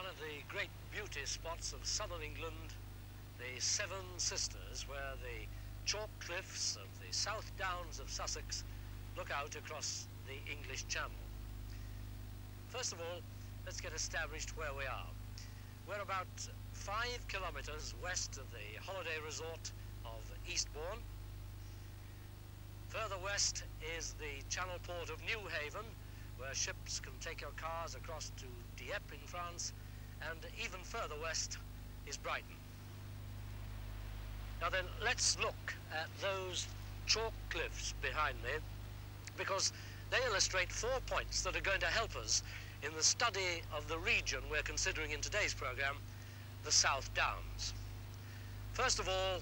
one of the great beauty spots of southern England, the Seven Sisters, where the chalk cliffs of the South Downs of Sussex look out across the English Channel. First of all, let's get established where we are. We're about 5 kilometers west of the holiday resort of Eastbourne. Further west is the channel port of Newhaven, where ships can take your cars across to Dieppe in France, and even further west is Brighton. Now then, let's look at those chalk cliffs behind me, because they illustrate 4 points that are going to help us in the study of the region we're considering in today's programme, the South Downs. First of all,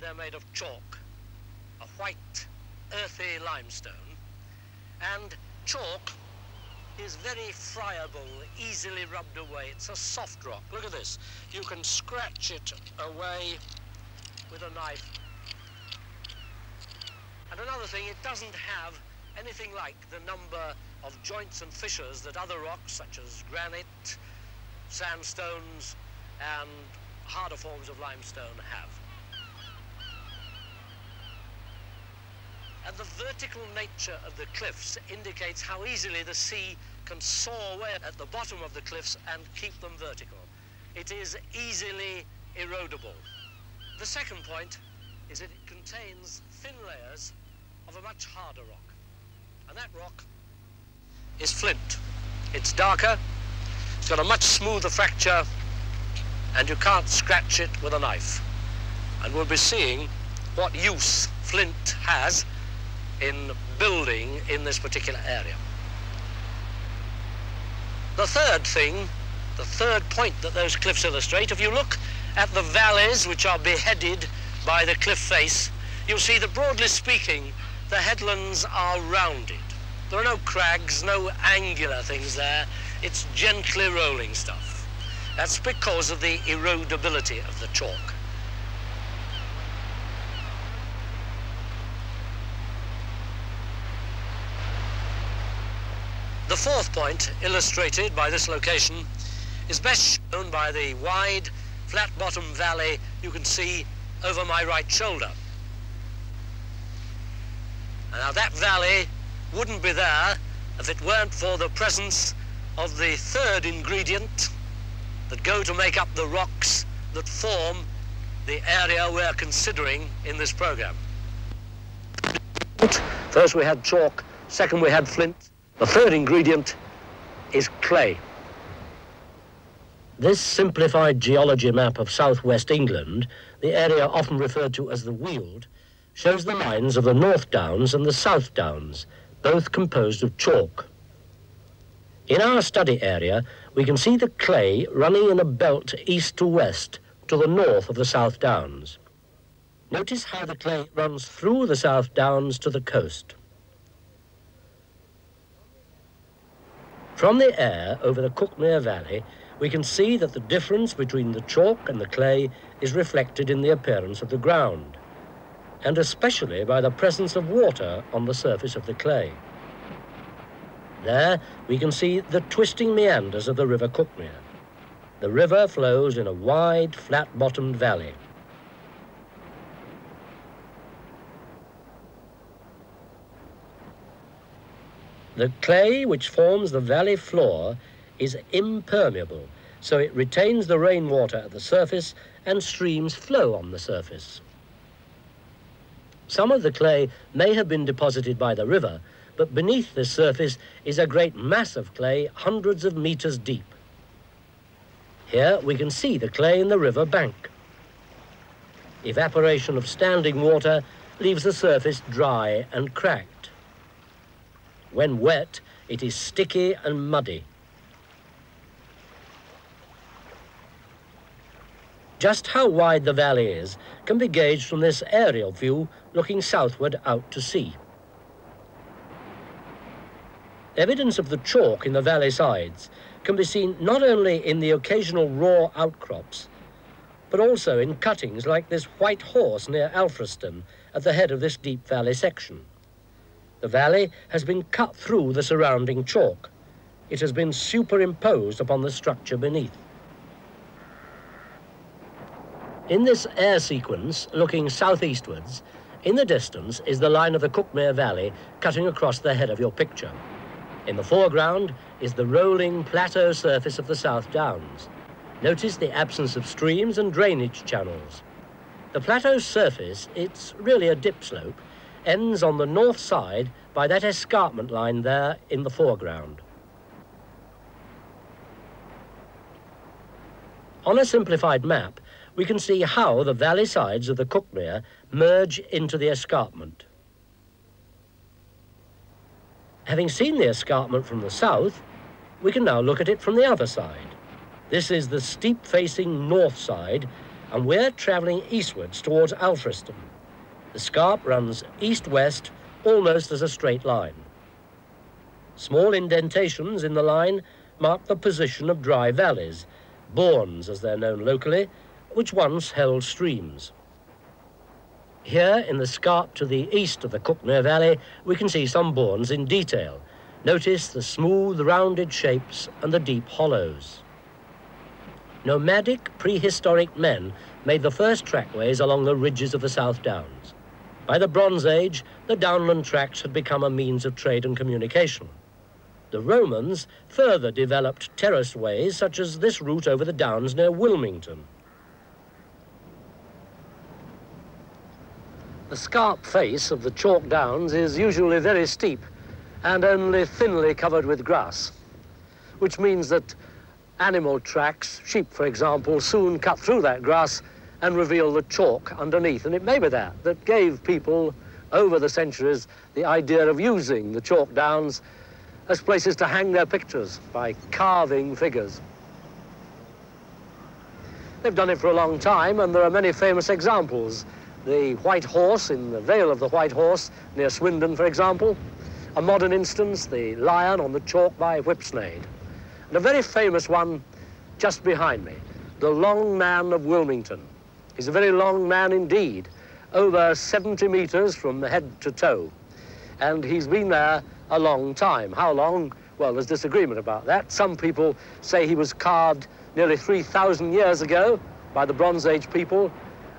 they're made of chalk, a white, earthy limestone, and chalk is very friable, easily rubbed away. It's a soft rock. Look at this. You can scratch it away with a knife. And another thing, it doesn't have anything like the number of joints and fissures that other rocks, such as granite, sandstones, and harder forms of limestone have. And the vertical nature of the cliffs indicates how easily the sea can saw away at the bottom of the cliffs and keep them vertical. It is easily erodable. The second point is that it contains thin layers of a much harder rock. And that rock is flint. It's darker, it's got a much smoother fracture, and you can't scratch it with a knife. And we'll be seeing what use flint has in building in this particular area. The third thing, the third point that those cliffs illustrate, if you look at the valleys which are beheaded by the cliff face, you'll see that, broadly speaking, the headlands are rounded. There are no crags, no angular things there. It's gently rolling stuff. That's because of the erodibility of the chalk. The fourth point illustrated by this location is best shown by the wide, flat-bottomed valley you can see over my right shoulder. Now that valley wouldn't be there if it weren't for the presence of the third ingredient that go to make up the rocks that form the area we're considering in this program. First we had chalk, second we had flint. The third ingredient is clay. This simplified geology map of southwest England, the area often referred to as the Weald, shows the lines of the North Downs and the South Downs, both composed of chalk. In our study area, we can see the clay running in a belt east to west to the north of the South Downs. Notice how the clay runs through the South Downs to the coast. From the air over the Cuckmere Valley, we can see that the difference between the chalk and the clay is reflected in the appearance of the ground, and especially by the presence of water on the surface of the clay. There we can see the twisting meanders of the River Cuckmere. The river flows in a wide, flat-bottomed valley. The clay which forms the valley floor is impermeable, so it retains the rainwater at the surface and streams flow on the surface. Some of the clay may have been deposited by the river, but beneath this surface is a great mass of clay hundreds of meters deep. Here we can see the clay in the river bank. Evaporation of standing water leaves the surface dry and cracked. When wet, it is sticky and muddy. Just how wide the valley is can be gauged from this aerial view looking southward out to sea. Evidence of the chalk in the valley sides can be seen not only in the occasional raw outcrops, but also in cuttings like this white horse near Alfriston at the head of this deep valley section. The valley has been cut through the surrounding chalk. It has been superimposed upon the structure beneath. In this air sequence, looking southeastwards, in the distance is the line of the Cuckmere Valley cutting across the head of your picture. In the foreground is the rolling plateau surface of the South Downs. Notice the absence of streams and drainage channels. The plateau's surface, it's really a dip slope, ends on the north side by that escarpment line there in the foreground. On a simplified map, we can see how the valley sides of the Cuckmere merge into the escarpment. Having seen the escarpment from the south, we can now look at it from the other side. This is the steep-facing north side, and we're travelling eastwards towards Alfriston. The scarp runs east-west almost as a straight line. Small indentations in the line mark the position of dry valleys, bournes as they're known locally, which once held streams. Here in the scarp to the east of the Cuckmere Valley, we can see some bournes in detail. Notice the smooth, rounded shapes and the deep hollows. Nomadic, prehistoric men made the first trackways along the ridges of the South Downs. By the Bronze Age, the downland tracks had become a means of trade and communication. The Romans further developed terrace ways such as this route over the downs near Wilmington. The scarp face of the chalk downs is usually very steep and only thinly covered with grass, which means that animal tracks, sheep for example, soon cut through that grass and reveal the chalk underneath. And it may be that gave people over the centuries the idea of using the chalk downs as places to hang their pictures by carving figures. They've done it for a long time, and there are many famous examples. The White Horse in the Vale of the White Horse near Swindon, for example. A modern instance, the lion on the chalk by Whipsnade. And a very famous one just behind me, the Long Man of Wilmington. He's a very long man indeed, over 70 metres from head to toe. And he's been there a long time. How long? Well, there's disagreement about that. Some people say he was carved nearly 3,000 years ago by the Bronze Age people.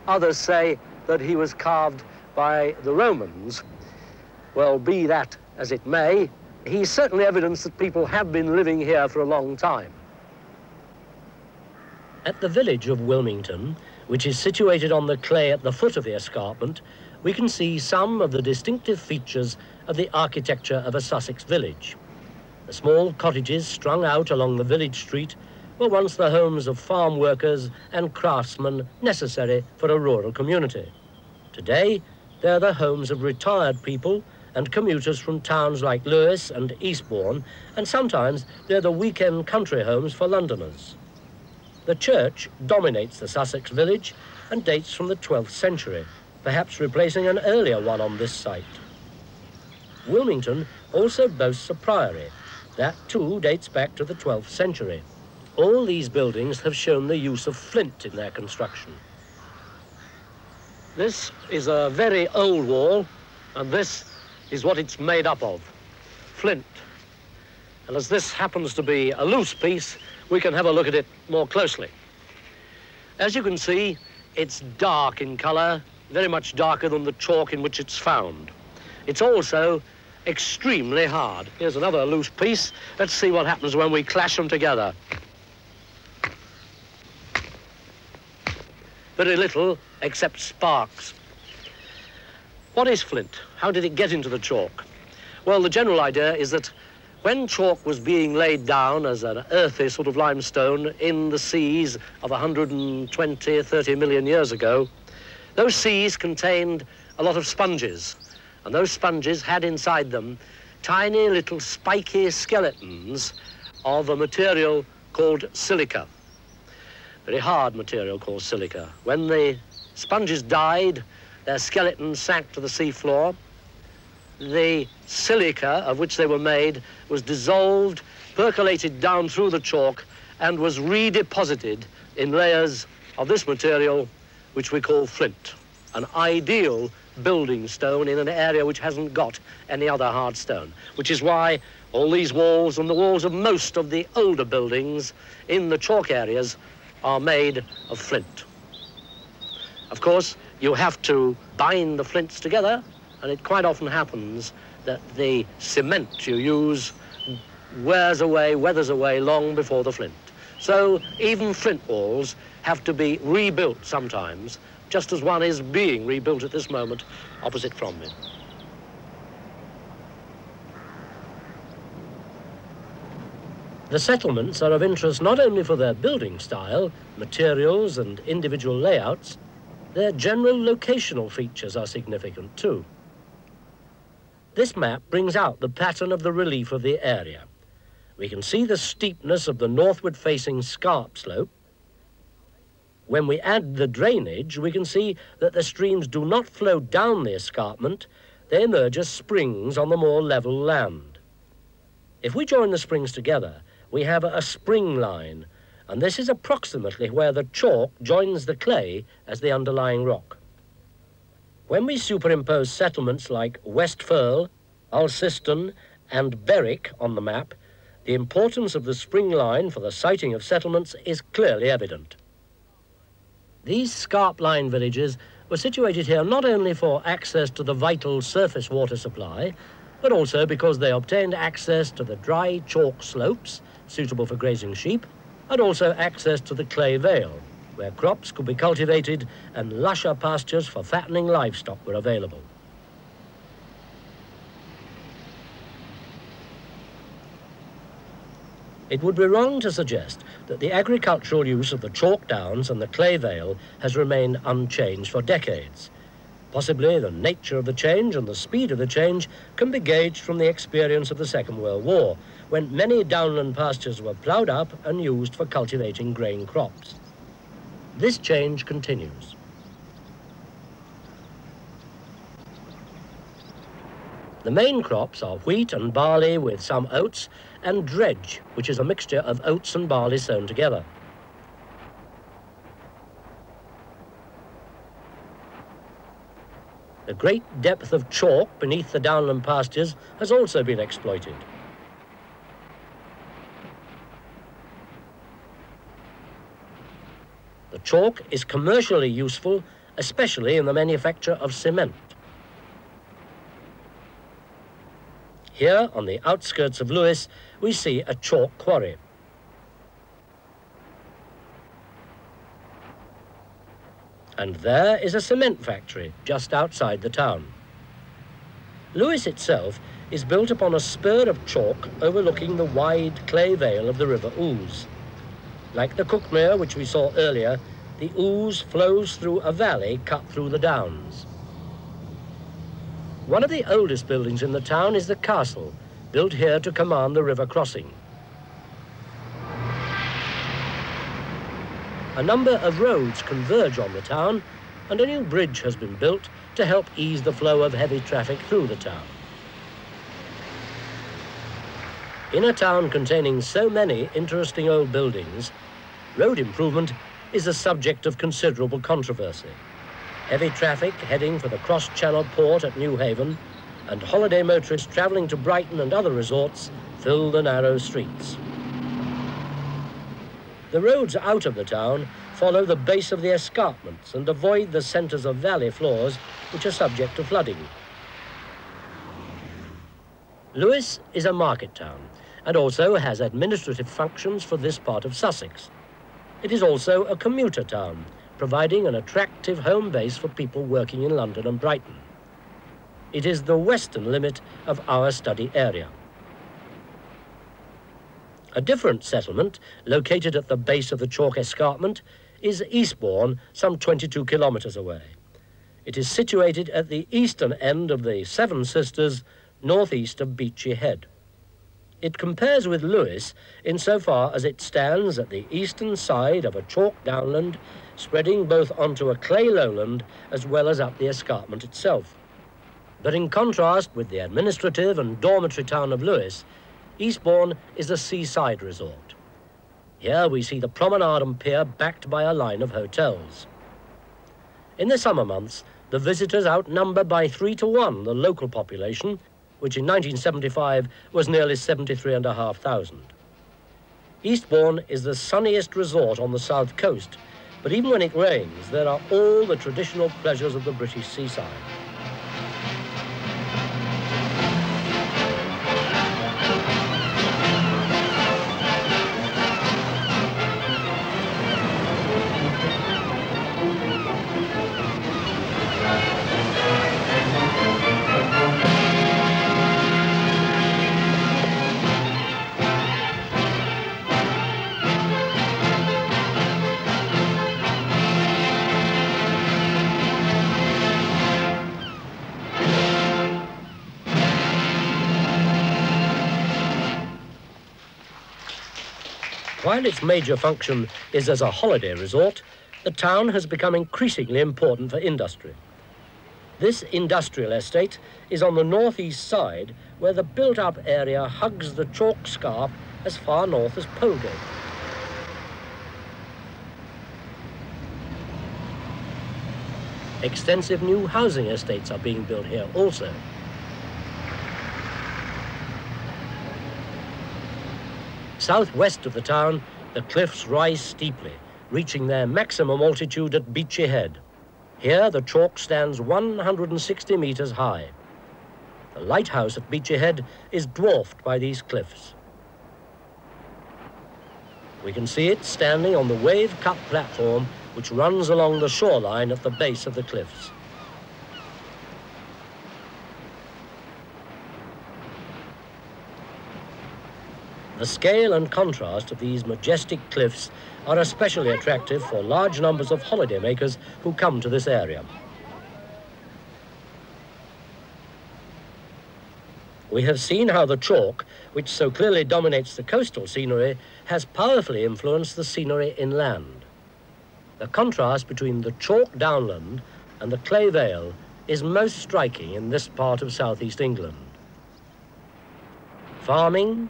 Others say that he was carved by the Romans. Well, be that as it may, he's certainly evidence that people have been living here for a long time. At the village of Wilmington, which is situated on the clay at the foot of the escarpment, we can see some of the distinctive features of the architecture of a Sussex village. The small cottages strung out along the village street were once the homes of farm workers and craftsmen necessary for a rural community. Today, they're the homes of retired people and commuters from towns like Lewes and Eastbourne, and sometimes they're the weekend country homes for Londoners. The church dominates the Sussex village and dates from the 12th century, perhaps replacing an earlier one on this site. Wilmington also boasts a priory. That too dates back to the 12th century. All these buildings have shown the use of flint in their construction. This is a very old wall, and this is what it's made up of, flint. And as this happens to be a loose piece, we can have a look at it more closely. As you can see, it's dark in colour, very much darker than the chalk in which it's found. It's also extremely hard. Here's another loose piece. Let's see what happens when we clash them together. Very little except sparks. What is flint? How did it get into the chalk? Well, the general idea is that when chalk was being laid down as an earthy sort of limestone in the seas of 120, 30 million years ago, those seas contained a lot of sponges, and those sponges had inside them tiny little spiky skeletons of a material called silica. Very hard material called silica. When the sponges died, their skeletons sank to the seafloor. The silica of which they were made was dissolved, percolated down through the chalk, and was redeposited in layers of this material, which we call flint, an ideal building stone in an area which hasn't got any other hard stone, which is why all these walls and the walls of most of the older buildings in the chalk areas are made of flint. Of course, you have to bind the flints together, and it quite often happens that the cement you use wears away, weathers away long before the flint. So even flint walls have to be rebuilt sometimes, just as one is being rebuilt at this moment opposite from me. The settlements are of interest not only for their building style, materials and individual layouts, their general locational features are significant too. This map brings out the pattern of the relief of the area. We can see the steepness of the northward-facing scarp slope. When we add the drainage, we can see that the streams do not flow down the escarpment, they emerge as springs on the more level land. If we join the springs together, we have a spring line, and this is approximately where the chalk joins the clay as the underlying rock. When we superimpose settlements like West Firle, Alciston and Berwick on the map, the importance of the spring line for the siting of settlements is clearly evident. These scarp line villages were situated here not only for access to the vital surface water supply, but also because they obtained access to the dry chalk slopes, suitable for grazing sheep, and also access to the clay vale, where crops could be cultivated and lusher pastures for fattening livestock were available. It would be wrong to suggest that the agricultural use of the chalk downs and the clay vale has remained unchanged for decades. Possibly the nature of the change and the speed of the change can be gauged from the experience of the Second World War, when many downland pastures were ploughed up and used for cultivating grain crops. This change continues. The main crops are wheat and barley with some oats, and dredge, which is a mixture of oats and barley sown together. The great depth of chalk beneath the downland pastures has also been exploited. The chalk is commercially useful, especially in the manufacture of cement. Here, on the outskirts of Lewes, we see a chalk quarry. And there is a cement factory just outside the town. Lewes itself is built upon a spur of chalk overlooking the wide clay vale of the River Ouse. Like the Cuckmere, which we saw earlier, the Ouse flows through a valley cut through the downs. One of the oldest buildings in the town is the castle, built here to command the river crossing. A number of roads converge on the town, and a new bridge has been built to help ease the flow of heavy traffic through the town. In a town containing so many interesting old buildings, road improvement is a subject of considerable controversy. Heavy traffic heading for the cross-channel port at Newhaven, and holiday motorists travelling to Brighton and other resorts fill the narrow streets. The roads out of the town follow the base of the escarpments and avoid the centres of valley floors, which are subject to flooding. Lewes is a market town and also has administrative functions for this part of Sussex. It is also a commuter town, providing an attractive home base for people working in London and Brighton. It is the western limit of our study area. A different settlement, located at the base of the chalk escarpment, is Eastbourne, some 22 kilometres away. It is situated at the eastern end of the Seven Sisters, northeast of Beachy Head. It compares with Lewes insofar as it stands at the eastern side of a chalk downland, spreading both onto a clay lowland as well as up the escarpment itself. But in contrast with the administrative and dormitory town of Lewes, Eastbourne is a seaside resort. Here we see the promenade and pier backed by a line of hotels. In the summer months, the visitors outnumber by 3 to 1 the local population, which in 1975 was nearly 73,500. Eastbourne is the sunniest resort on the south coast, but even when it rains, there are all the traditional pleasures of the British seaside. While its major function is as a holiday resort, the town has become increasingly important for industry. This industrial estate is on the northeast side, where the built-up area hugs the chalk scarp as far north as Polegate. Extensive new housing estates are being built here also. Southwest of the town, the cliffs rise steeply, reaching their maximum altitude at Beachy Head. Here, the chalk stands 160 metres high. The lighthouse at Beachy Head is dwarfed by these cliffs. We can see it standing on the wave-cut platform which runs along the shoreline at the base of the cliffs. The scale and contrast of these majestic cliffs are especially attractive for large numbers of holidaymakers who come to this area. We have seen how the chalk, which so clearly dominates the coastal scenery, has powerfully influenced the scenery inland. The contrast between the chalk downland and the clay vale is most striking in this part of southeast England. Farming,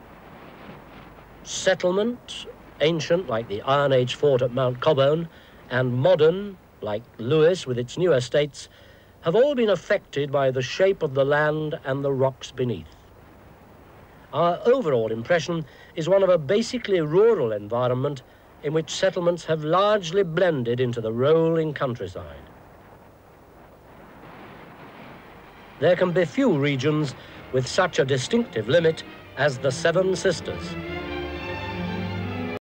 settlement, ancient like the Iron Age fort at Mount Cobbourne, and modern like Lewes with its new estates, have all been affected by the shape of the land and the rocks beneath. Our overall impression is one of a basically rural environment in which settlements have largely blended into the rolling countryside. There can be few regions with such a distinctive limit as the Seven Sisters.